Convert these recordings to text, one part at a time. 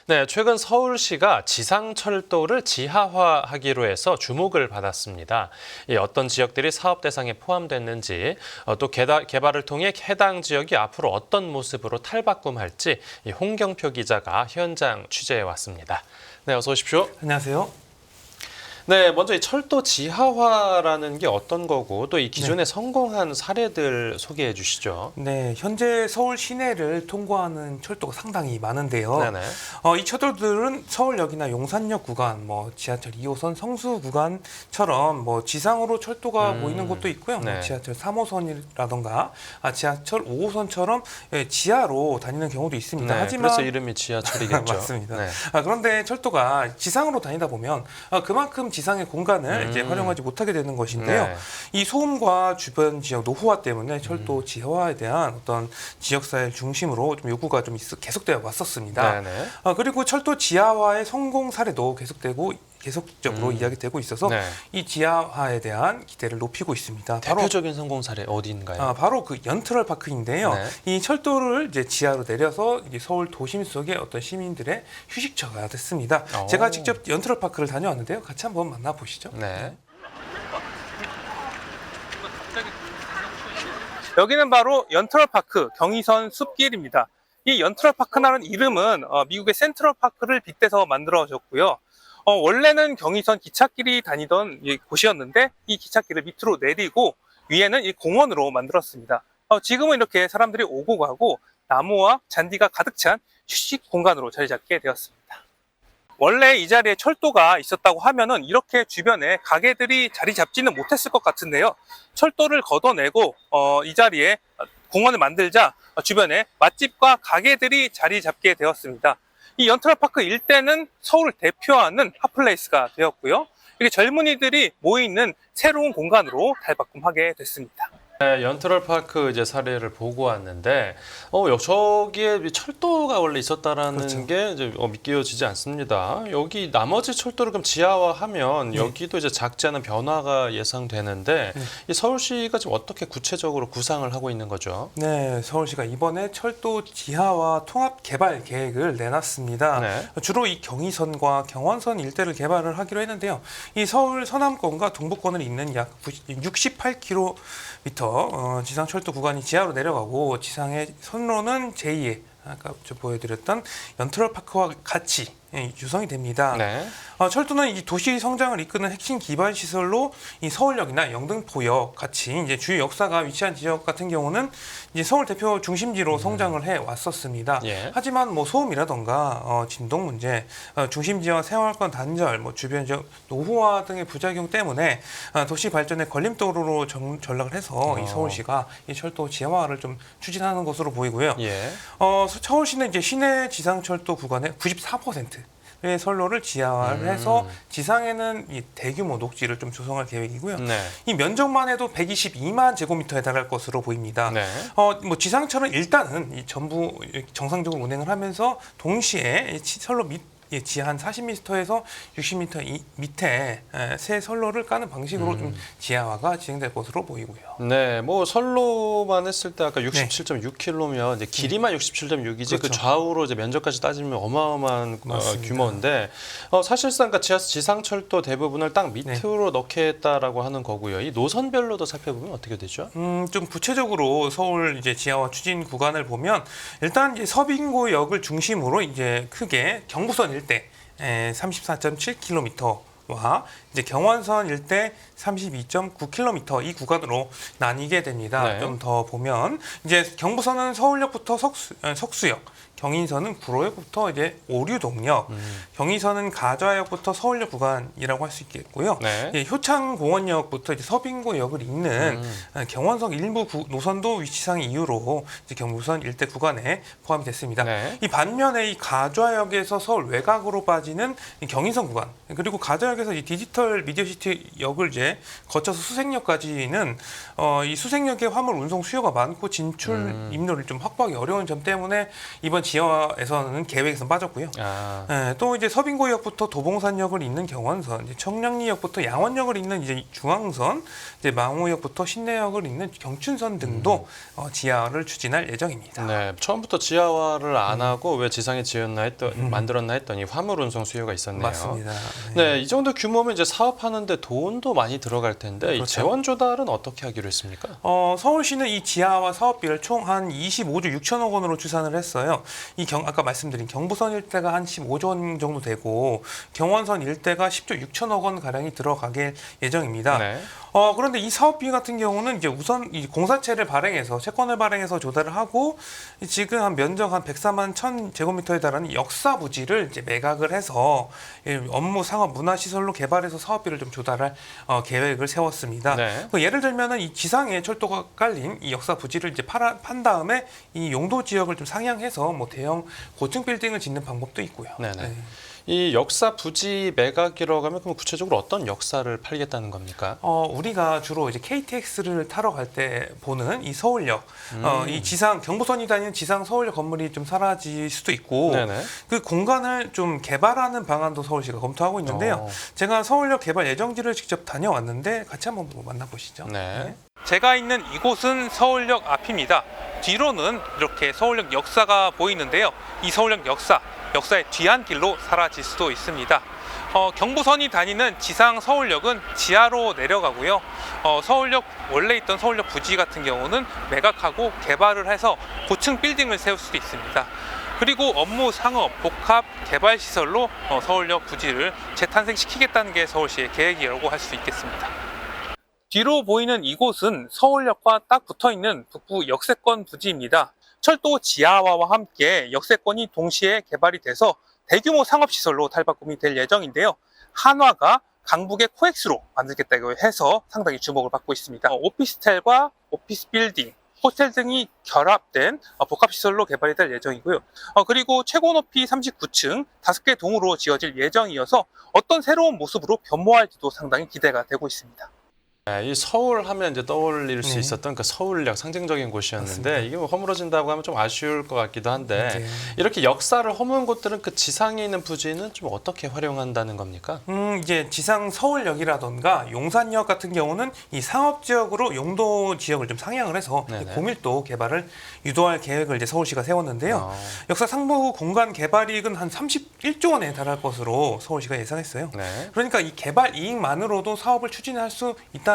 네, 최근 서울시가 지상철도를 지하화하기로 해서 주목을 받았습니다. 어떤 지역들이 사업 대상에 포함됐는지, 또 개발을 통해 해당 지역이 앞으로 어떤 모습으로 탈바꿈할지 홍경표 기자가 현장 취재해 왔습니다. 네, 어서 오십시오. 안녕하세요. 네, 먼저 이 철도 지하화라는 게 어떤 거고 또 이 기존에 네. 성공한 사례들 소개해 주시죠. 네, 현재 서울 시내를 통과하는 철도가 상당히 많은데요. 네네. 이 철도들은 서울역이나 용산역 구간, 지하철 2호선 성수 구간처럼 지상으로 철도가 보이는 곳도 있고요. 네. 지하철 3호선이라던가 지하철 5호선처럼 지하로 다니는 경우도 있습니다. 네, 하지만 그래서 이름이 지하철이겠죠. 맞습니다. 네. 그런데 철도가 지상으로 다니다 보면 그만큼 지상의 공간을 이제 활용하지 못하게 되는 것인데요. 네. 이 소음과 주변 지역 노후화 때문에 철도 지하화에 대한 어떤 지역사회 중심으로 좀 요구가 좀 계속되어 왔었습니다. 네네. 그리고 철도 지하화의 성공 사례도 계속적으로 이야기되고 있어서 네. 이 지하화에 대한 기대를 높이고 있습니다. 대표적인 성공 사례 어디인가요? 바로 그 연트럴 파크인데요. 네. 이 철도를 이제 지하로 내려서 이제 서울 도심 속의 어떤 시민들의 휴식처가 됐습니다. 오. 제가 직접 연트럴 파크를 다녀왔는데요. 같이 한번 만나보시죠. 네. 여기는 바로 연트럴 파크 경의선 숲길입니다. 이 연트럴 파크라는 이름은 미국의 센트럴 파크를 빗대서 만들어졌고요. 원래는 경의선 기찻길이 다니던 곳이었는데 이 기찻길을 밑으로 내리고 위에는 이 공원으로 만들었습니다. 지금은 이렇게 사람들이 오고 가고 나무와 잔디가 가득 찬 휴식 공간으로 자리 잡게 되었습니다. 원래 이 자리에 철도가 있었다고 하면은 이렇게 주변에 가게들이 자리 잡지는 못했을 것 같은데요. 철도를 걷어내고 이 자리에 공원을 만들자 주변에 맛집과 가게들이 자리 잡게 되었습니다. 이 연트럴파크 일대는 서울을 대표하는 핫플레이스가 되었고요. 이게 젊은이들이 모이는 새로운 공간으로 탈바꿈하게 됐습니다. 네, 연트럴 파크 이제 사례를 보고 왔는데, 저기에 철도가 원래 있었다라는 그렇죠. 게 이제 믿겨지지 않습니다. 여기 나머지 철도를 그럼 지하화하면 네. 여기도 이제 작지 않은 변화가 예상되는데, 이 서울시가 지금 어떻게 구체적으로 구상을 하고 있는 거죠? 네, 서울시가 이번에 철도 지하화 통합 개발 계획을 내놨습니다. 네. 주로 이 경의선과 경원선 일대를 개발을 하기로 했는데요. 이 서울 서남권과 동부권을 잇는 약 68km 지상 철도 구간이 지하로 내려가고 지상의 선로는 제2의 아까 보여드렸던 연트럴 파크와 같이 유성이 됩니다. 네. 철도는 이 도시 성장을 이끄는 핵심 기반 시설로 이 서울역이나 영등포역 같이 이제 주요 역사가 위치한 지역 같은 경우는 이제 서울 대표 중심지로 성장을 해 왔었습니다. 예. 하지만 소음이라던가 진동 문제, 중심지와 생활권 단절, 주변 지역 노후화 등의 부작용 때문에 도시 발전의 걸림돌로 전락을 해서 이 서울시가 이 철도 지하화를 좀 추진하는 것으로 보이고요. 예. 서울시는 이제 시내 지상철도 구간의 94%의 선로를 지하화를 해서 지상에는 이 대규모 녹지를 좀 조성할 계획이고요. 네. 이 면적만 해도 122만 제곱미터에 달할 것으로 보입니다. 네. 지상철은 일단은 이 전부 정상적으로 운행을 하면서 동시에 선로 지하 한 40m에서 60m 밑에 새 선로를 까는 방식으로 좀 지하화가 진행될 것으로 보이고요. 네, 선로만 했을 때 아까 67.6km면 이제 길이만 67.6이지 그 그렇죠. 좌우로 이제 면적까지 따지면 어마어마한 규모인데 사실상 지상철도 대부분을 땅 밑으로 넣겠다라고 하는 거고요. 이 노선별로도 살펴보면 어떻게 되죠? 좀 구체적으로 서울 이제 지하화 추진 구간을 보면 일단 이제 서빙고역을 중심으로 이제 크게 경부선 일대 34.7km와 이제 경원선 일대 32.9km 이 구간으로 나뉘게 됩니다. 네. 좀 더 보면 이제 경부선은 서울역부터 석수역, 경인선은 구로역부터 이제 오류동역, 경의선은 가좌역부터 서울역 구간이라고 할 수 있겠고요. 네. 효창공원역부터 이제 서빙고역을 잇는 경원선 일부 노선도 위치상 이유로 이제 경부선 일대 구간에 포함이 됐습니다. 네. 이 반면에 이 가좌역에서 서울 외곽으로 빠지는 이 경인선 구간 그리고 가좌역에서 이 디지털 디지털 미디어시티 역을 이제 거쳐서 수색역까지는 이 수색역의 화물 운송 수요가 많고 진출 입로를 좀 확보하기 어려운 점 때문에 이번 지하화에서는 계획에서 빠졌고요. 예, 또 이제 서빙고역부터 도봉산역을 잇는 경원선, 이제 청량리역부터 양원역을 잇는 이제 중앙선, 이제 망우역부터 신내역을 잇는 경춘선 등도 지하화를 추진할 예정입니다. 네, 처음부터 지하화를 안 하고 왜 지상에 만들었나 했더니 화물 운송 수요가 있었네요. 맞습니다. 네, 이 정도 규모면 이제 사업하는데 돈도 많이 들어갈 텐데 그렇죠. 이 재원 조달은 어떻게 하기로 했습니까? 서울시는 이 지하화 사업비를 총 한 25조 6천억 원으로 추산을 했어요. 아까 말씀드린 경부선 일대가 한 15조 원 정도 되고 경원선 일대가 10조 6천억 원 가량이 들어가게 예정입니다. 네. 그런데 이 사업비 같은 경우는 이제 우선 이 공사채를 발행해서 채권을 발행해서 조달을 하고 지금 한 면적 한 104만 1,000제곱미터에 달하는 역사 부지를 이제 매각을 해서 업무 상업 문화 시설로 개발해서 사업비를 좀 조달할 계획을 세웠습니다. 네. 예를 들면은 이 지상에 철도가 깔린 이 역사 부지를 이제 판 다음에 이 용도 지역을 좀 상향해서 뭐 대형 고층 빌딩을 짓는 방법도 있고요. 네네. 네. 이 역사 부지 매각이라고 하면 그럼 구체적으로 어떤 역사를 팔겠다는 겁니까? 우리가 주로 이제 KTX를 타러 갈 때 보는 이 서울역, 이 지상 경부선이 다니는 지상 서울역 건물이 좀 사라질 수도 있고, 네네. 그 공간을 좀 개발하는 방안도 서울시가 검토하고 있는데요. 제가 서울역 개발 예정지를 직접 다녀왔는데 같이 한번 만나보시죠. 네. 제가 있는 이곳은 서울역 앞입니다. 뒤로는 이렇게 서울역 역사가 보이는데요. 이 서울역 역사의 뒤안길로 사라질 수도 있습니다. 경부선이 다니는 지상 서울역은 지하로 내려가고요. 서울역 원래 있던 서울역 부지 같은 경우는 매각하고 개발을 해서 고층 빌딩을 세울 수도 있습니다. 그리고 업무 상업, 복합, 개발 시설로 서울역 부지를 재탄생시키겠다는 게 서울시의 계획이라고 할 수 있겠습니다. 뒤로 보이는 이곳은 서울역과 딱 붙어있는 북부 역세권 부지입니다. 철도 지하화와 함께 역세권이 동시에 개발이 돼서 대규모 상업시설로 탈바꿈이 될 예정인데요. 한화가 강북의 코엑스로 만들겠다고 해서 상당히 주목을 받고 있습니다. 오피스텔과 오피스 빌딩, 호텔 등이 결합된 복합시설로 개발이 될 예정이고요. 그리고 최고 높이 39층 5개 동으로 지어질 예정이어서 어떤 새로운 모습으로 변모할지도 상당히 기대가 되고 있습니다. 네, 이 서울 하면 이제 떠올릴 수 네. 있었던 그 서울역 상징적인 곳이었는데 맞습니다. 이게 뭐 허물어진다고 하면 좀 아쉬울 것 같기도 한데 네. 이렇게 역사를 허문 곳들은 그 지상에 있는 부지는 좀 어떻게 활용한다는 겁니까? 이제 지상 서울역이라던가 용산역 같은 경우는 이 상업지역으로 용도 지역을 좀 상향을 해서 네네. 고밀도 개발을 유도할 계획을 이제 서울시가 세웠는데요. 역사 상부 공간 개발이익은 한 31조 원에 달할 것으로 서울시가 예상했어요. 네. 그러니까 이 개발 이익만으로도 사업을 추진할 수 있다고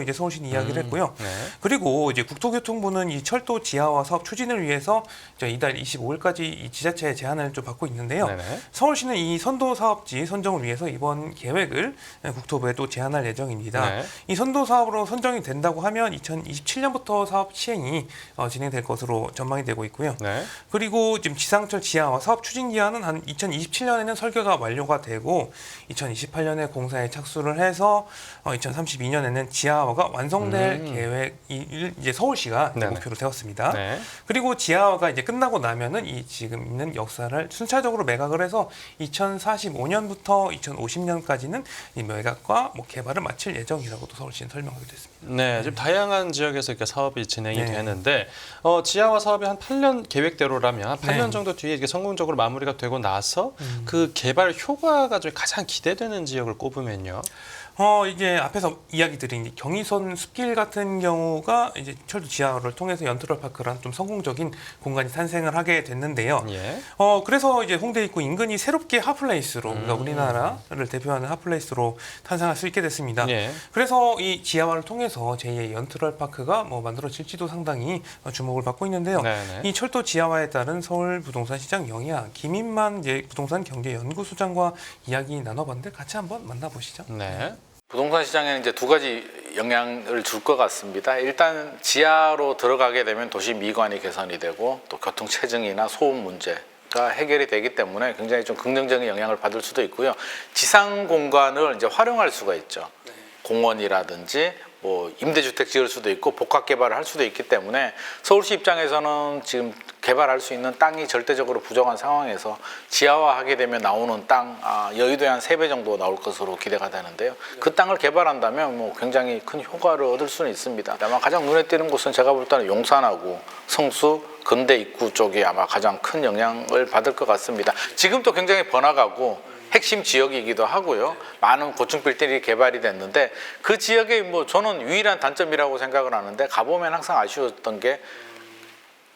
이제 서울시는 이야기를 했고요. 네. 그리고 이제 국토교통부는 이 철도 지하화 사업 추진을 위해서 이달 25일까지 이 지자체의 제안을 좀 받고 있는데요. 네네. 서울시는 이 선도 사업지 선정을 위해서 이번 계획을 국토부에 또 제안할 예정입니다. 네. 이 선도 사업으로 선정이 된다고 하면 2027년부터 사업 시행이 진행될 것으로 전망이 되고 있고요. 네. 그리고 지금 지상철 지하화 사업 추진 기한은 한 2027년에는 설계가 완료가 되고 2028년에 공사에 착수를 해서 2032년에는 지하화가 완성될 계획이 이제 서울시가 이제 네네. 목표로 세웠습니다. 네. 그리고 지하화가 이제 끝나고 나면은 이 지금 있는 역사를 순차적으로 매각을 해서 2045년부터 2050년까지는 이 매각과 뭐 개발을 마칠 예정이라고도 서울시는 설명하게 됐습니다. 네, 지금 다양한 지역에서 이렇게 사업이 진행이 네. 되는데 지하화 사업이 한 8년 계획대로라면 한 8년 네. 정도 뒤에 이게 성공적으로 마무리가 되고 나서 그 개발 효과가 좀 가장 기대되는 지역을 꼽으면요. 이제 앞에서 이야기 드린 경의선 숲길 같은 경우가 이제 철도 지하화를 통해서 연트럴 파크란 좀 성공적인 공간이 탄생을 하게 됐는데요. 예. 그래서 이제 홍대 입구 인근이 새롭게 핫플레이스로 그러니까 우리나라를 대표하는 핫플레이스로 탄생할 수 있게 됐습니다. 예. 그래서 이 지하화를 통해서 제2의 연트럴 파크가 뭐 만들어질지도 상당히 주목을 받고 있는데요. 네네. 이 철도 지하화에 따른 서울 부동산 시장 영향, 김인만 이제 부동산 경제연구소장과 이야기 나눠봤는데 같이 한번 만나보시죠. 네. 부동산 시장에는 이제 두 가지 영향을 줄 것 같습니다. 일단 지하로 들어가게 되면 도시 미관이 개선이 되고 또 교통 체증이나 소음 문제가 해결이 되기 때문에 굉장히 좀 긍정적인 영향을 받을 수도 있고요. 지상 공간을 이제 활용할 수가 있죠. 공원이라든지 뭐 임대주택 지을 수도 있고 복합 개발을 할 수도 있기 때문에 서울시 입장에서는 지금 개발할 수 있는 땅이 절대적으로 부족한 상황에서 지하화하게 되면 나오는 땅 여의도에 한 3배 정도 나올 것으로 기대가 되는데요. 그 땅을 개발한다면 뭐 굉장히 큰 효과를 얻을 수는 있습니다. 아마 가장 눈에 띄는 곳은 제가 볼 때는 용산하고 성수, 건대 입구 쪽이 아마 가장 큰 영향을 받을 것 같습니다. 지금도 굉장히 번화가고 핵심 지역이기도 하고요. 많은 고층 빌딩이 개발이 됐는데 그 지역의 뭐 저는 유일한 단점이라고 생각을 하는데 가보면 항상 아쉬웠던 게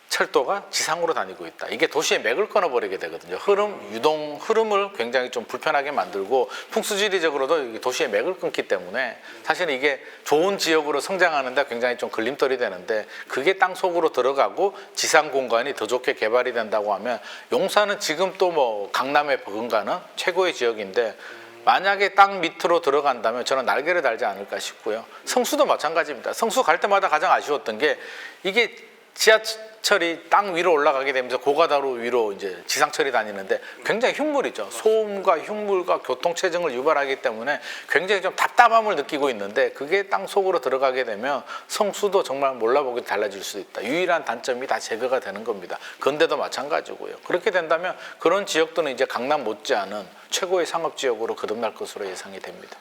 철도가 지상으로 다니고 있다. 이게 도시의 맥을 끊어버리게 되거든요. 흐름을 굉장히 좀 불편하게 만들고 풍수지리적으로도 이게 도시의 맥을 끊기 때문에 사실은 이게 좋은 지역으로 성장하는데 굉장히 좀 걸림돌이 되는데 그게 땅 속으로 들어가고 지상 공간이 더 좋게 개발이 된다고 하면 용산은 지금 또 뭐 강남에 버금가는 최고의 지역인데 만약에 땅 밑으로 들어간다면 저는 날개를 달지 않을까 싶고요. 성수도 마찬가지입니다. 성수 갈 때마다 가장 아쉬웠던 게 이게 지하철이 땅 위로 올라가게 되면서 고가도로 위로 이제 지상철이 다니는데 굉장히 흉물이죠. 소음과 흉물과 교통체증을 유발하기 때문에 굉장히 좀 답답함을 느끼고 있는데 그게 땅 속으로 들어가게 되면 성수도 정말 몰라보기 달라질 수 있다. 유일한 단점이 다 제거가 되는 겁니다. 건대도 마찬가지고요. 그렇게 된다면 그런 지역들은 이제 강남 못지않은 최고의 상업지역으로 거듭날 것으로 예상이 됩니다.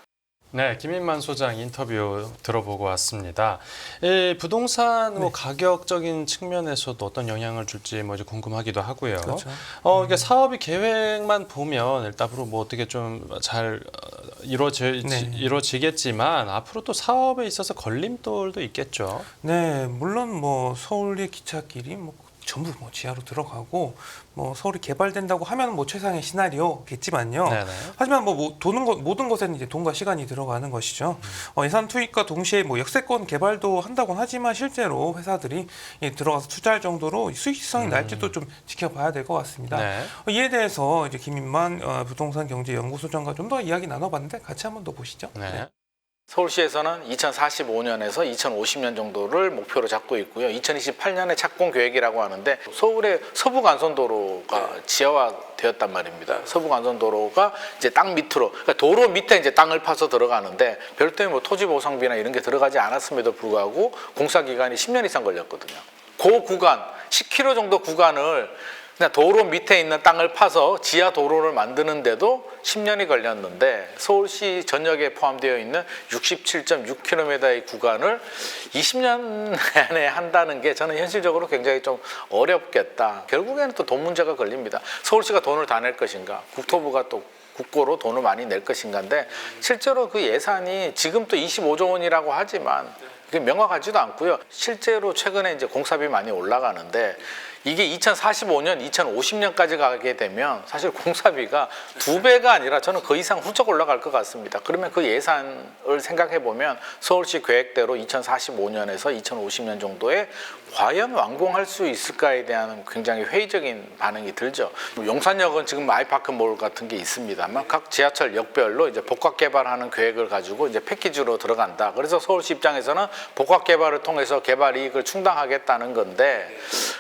네, 김인만 소장 인터뷰 들어보고 왔습니다. 이 부동산 뭐 가격적인 측면에서도 어떤 영향을 줄지 뭐 이제 궁금하기도 하고요. 그렇죠. 이게 사업이 계획만 보면 일단으로 뭐 어떻게 좀 잘 이루어지겠지만 앞으로 또 사업에 있어서 걸림돌도 있겠죠. 네, 물론 뭐 서울의 기찻길이 뭐 전부 뭐 지하로 들어가고 뭐 서울이 개발된다고 하면 뭐 최상의 시나리오겠지만요. 네네. 하지만 뭐 도는 것 모든 것에는 이제 돈과 시간이 들어가는 것이죠. 예산 투입과 동시에 뭐 역세권 개발도 한다고는 하지만 실제로 회사들이 들어가서 투자할 정도로 수익성이 날지도 좀 지켜봐야 될 것 같습니다. 네. 이에 대해서 이제 김인만 부동산 경제 연구소장과 좀 더 이야기 나눠봤는데 같이 한번 더 보시죠. 네. 서울시에서는 2045년에서 2050년 정도를 목표로 잡고 있고요. 2028년에 착공 계획이라고 하는데 서울의 서부간선도로가 지하화되었단 말입니다. 서부간선도로가 이제 땅 밑으로, 그러니까 도로 밑에 이제 땅을 파서 들어가는데 별도의 뭐 토지 보상비나 이런 게 들어가지 않았음에도 불구하고 공사 기간이 10년 이상 걸렸거든요. 그 구간, 10km 정도 구간을 그냥 도로 밑에 있는 땅을 파서 지하 도로를 만드는데도 10년이 걸렸는데 서울시 전역에 포함되어 있는 67.6km의 구간을 20년 내에 한다는 게 저는 현실적으로 굉장히 좀 어렵겠다. 결국에는 또 돈 문제가 걸립니다. 서울시가 돈을 다 낼 것인가, 국토부가 또 국고로 돈을 많이 낼 것인가인데 실제로 그 예산이 지금 또 25조 원이라고 하지만 그게 명확하지도 않고요. 실제로 최근에 이제 공사비 많이 올라가는데 이게 2045년, 2050년까지 가게 되면 사실 공사비가 2배가 아니라 저는 그 이상 훌쩍 올라갈 것 같습니다. 그러면 그 예산을 생각해 보면 서울시 계획대로 2045년에서 2050년 정도에 과연 완공할 수 있을까에 대한 굉장히 회의적인 반응이 들죠. 용산역은 지금 아이파크몰 같은 게 있습니다만 각 지하철 역별로 이제 복합 개발하는 계획을 가지고 이제 패키지로 들어간다. 그래서 서울시 입장에서는 복합 개발을 통해서 개발 이익을 충당하겠다는 건데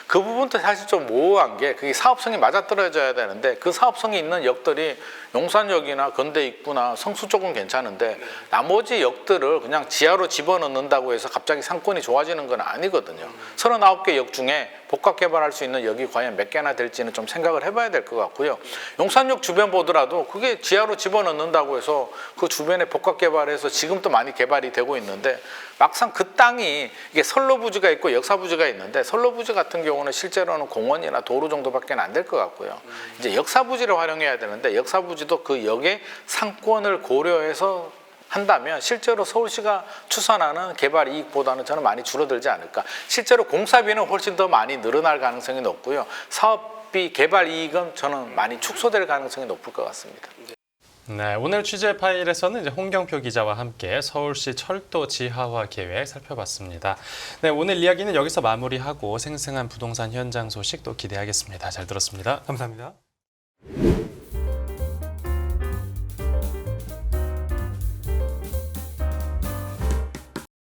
그 부분도 사실 좀 모호한 게 그게 사업성이 맞아떨어져야 되는데 그 사업성이 있는 역들이 용산역이나 건대 입구나 성수 쪽은 괜찮은데 나머지 역들을 그냥 지하로 집어넣는다고 해서 갑자기 상권이 좋아지는 건 아니거든요. 39개 역 중에 복합 개발할 수 있는 역이 과연 몇 개나 될지는 좀 생각을 해봐야 될 것 같고요. 용산역 주변 보더라도 그게 지하로 집어넣는다고 해서 그 주변에 복합 개발해서 지금도 많이 개발이 되고 있는데 막상 그 땅이 이게 선로부지가 있고 역사부지가 있는데 선로부지 같은 경우는 실제로는 공원이나 도로 정도밖에 안 될 것 같고요. 이제 역사부지를 활용해야 되는데 역사부지도 그 역의 상권을 고려해서 한다면 실제로 서울시가 추산하는 개발 이익보다는 저는 많이 줄어들지 않을까. 실제로 공사비는 훨씬 더 많이 늘어날 가능성이 높고요. 사업비 개발 이익은 저는 많이 축소될 가능성이 높을 것 같습니다. 네, 오늘 취재 파일에서는 이제 홍경표 기자와 함께 서울시 철도 지하화 계획 살펴봤습니다. 네, 오늘 이야기는 여기서 마무리하고 생생한 부동산 현장 소식 또 기대하겠습니다. 잘 들었습니다. 감사합니다.